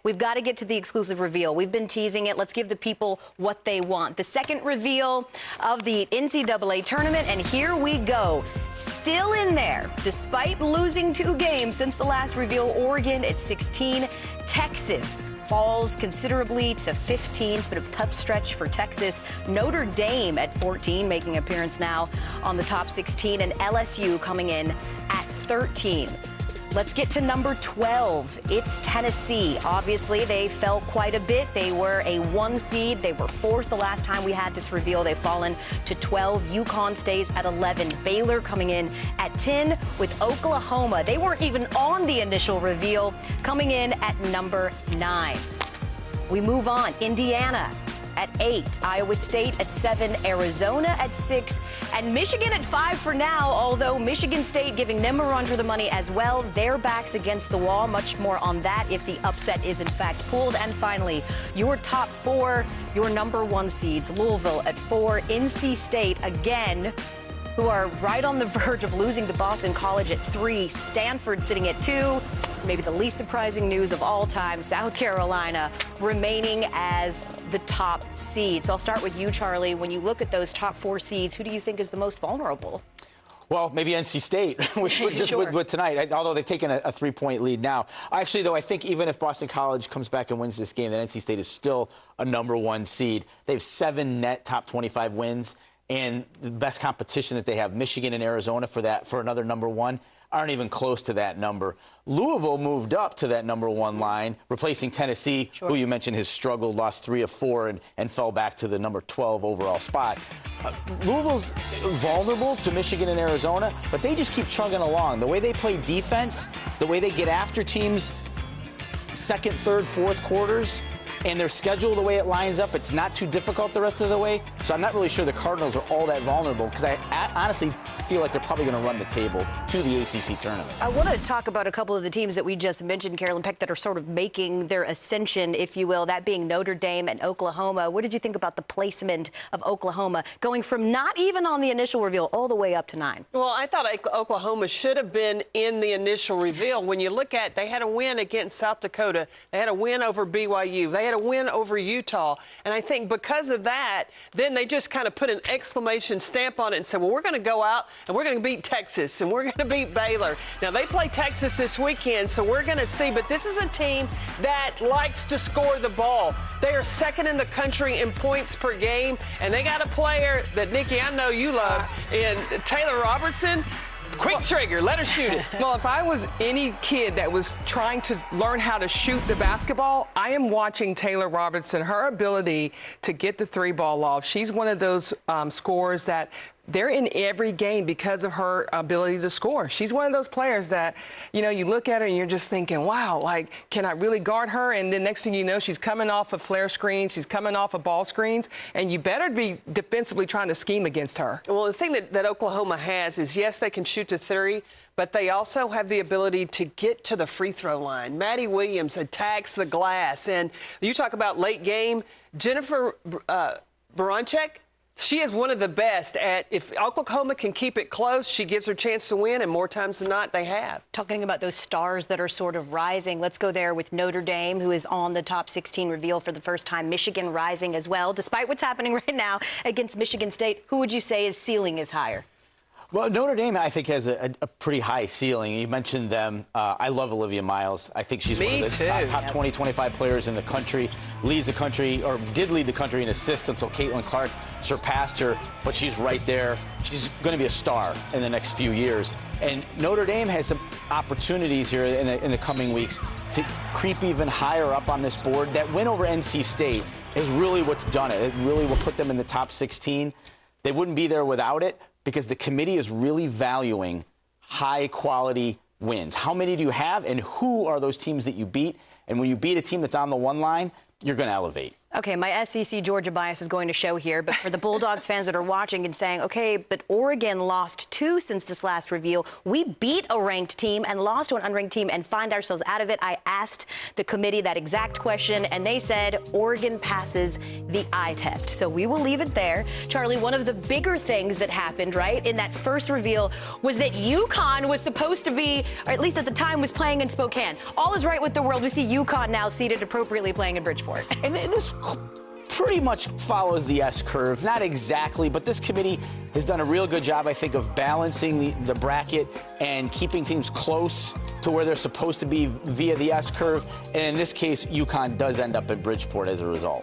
we've got to get to the exclusive reveal. We've been teasing it. Let's give the people what they want. The second reveal of the NCAA tournament, and here we go. Still in there, despite losing 2 games since the last reveal. Oregon at 16, Texas falls considerably to 15. It's been a tough stretch for Texas. Notre Dame at 14, making an appearance now on the top 16, and LSU coming in at 13. Let's get to number 12. It's Tennessee. Obviously, they fell quite a bit. They were a 1 seed. They were 4th the last time we had this reveal. They've fallen to 12. UConn stays at 11. Baylor coming in at 10 with Oklahoma. They weren't even on the initial reveal, coming in at number 9. We move on. Indiana at 8, Iowa State at 7, Arizona at 6, and Michigan at 5 for now, although Michigan State giving them a run for the money as well. Their backs against the wall. Much more on that if the upset is in fact pulled. And finally, your top 4, your number 1 seeds. Louisville at 4, NC State again, who are right on the verge of losing to Boston College at 3, Stanford sitting at 2. Maybe the least surprising news of all time, South Carolina remaining as the top seed. So I'll start with you, Charlie. When you look at those top 4 seeds, who do you think is the most vulnerable? Well, maybe NC State with tonight, although they've taken a 3-point lead now. Actually, though, I think even if Boston College comes back and wins this game, that NC State is still a number 1 seed. They have 7 net top 25 wins, and the best competition that they have, Michigan and Arizona for another number 1, aren't even close to that number. Louisville moved up to that number 1 line, replacing Tennessee, who you mentioned has struggled, lost 3 of 4, and fell back to the number 12 overall spot. Louisville's vulnerable to Michigan and Arizona, but they just keep chugging along. The way they play defense, the way they get after teams second, third, fourth quarters, and their schedule, the way it lines up, it's not too difficult the rest of the way. So I'm not really sure the Cardinals are all that vulnerable, because I honestly feel like they're probably going to run the table to the ACC tournament. I want to talk about a couple of the teams that we just mentioned, Carolyn Peck, that are sort of making their ascension, if you will, that being Notre Dame and Oklahoma. What did you think about the placement of Oklahoma going from not even on the initial reveal all the way up to 9? Well, I thought Oklahoma should have been in the initial reveal. When you look at, they had a win against South Dakota. They had a win over BYU. They had a win over Utah. And I think because of that, then they just kind of put an exclamation stamp on it and said, well, we're going to go out and we're going to beat Texas and we're going to beat Baylor. Now, they play Texas this weekend, so we're going to see. But this is a team that likes to score the ball. They are 2nd in the country in points per game, and they got a player that, Nikki, I know you love, in Taylor Robertson. Quick trigger, let her shoot it. Well, if I was any kid that was trying to learn how to shoot the basketball, I am watching Taylor Robertson. Her ability to get the 3-ball off. She's one of those scorers that they're in every game because of her ability to score. She's one of those players that, you know, you look at her and you're just thinking, wow, like, can I really guard her? And then next thing you know, she's coming off of flare screens, she's coming off of ball screens, and you better be defensively trying to scheme against her. Well, the thing that Oklahoma has is, yes, they can shoot to 3, but they also have the ability to get to the free throw line. Maddie Williams attacks the glass. And you talk about late game, Jennifer Baranchek, she is one of the best at, if Oklahoma can keep it close, she gives her chance to win, and more times than not, they have. Talking about those stars that are sort of rising, let's go there with Notre Dame, who is on the top 16 reveal for the first time. Michigan rising as well, despite what's happening right now against Michigan State. Who would you say his ceiling is higher? Well, Notre Dame, I think, has a pretty high ceiling. You mentioned them. I love Olivia Miles. I think she's one of the top 20, 25 players in the country. Leads the country, or did lead the country in assists until Caitlin Clark surpassed her. But she's right there. She's going to be a star in the next few years. And Notre Dame has some opportunities here in the coming weeks to creep even higher up on this board. That win over NC State is really what's done it. It really will put them in the top 16. They wouldn't be there without it, because the committee is really valuing high-quality wins. How many do you have, and who are those teams that you beat? And when you beat a team that's on the 1 line, you're going to elevate. Okay, my SEC Georgia bias is going to show here, but for the Bulldogs fans that are watching and saying, okay, but Oregon lost 2 since this last reveal. We beat a ranked team and lost to an unranked team and find ourselves out of it. I asked the committee that exact question, and they said Oregon passes the eye test. So we will leave it there. Charlie, one of the bigger things that happened, right, in that first reveal was that UConn was supposed to be, or at least at the time, was playing in Spokane. All is right with the world. We see UConn now seated appropriately playing in Bridgeport. And this pretty much follows the S curve. Not exactly, but this committee has done a real good job, I think, of balancing the bracket and keeping teams close to where they're supposed to be via the S curve. And in this case, UConn does end up in Bridgeport as a result.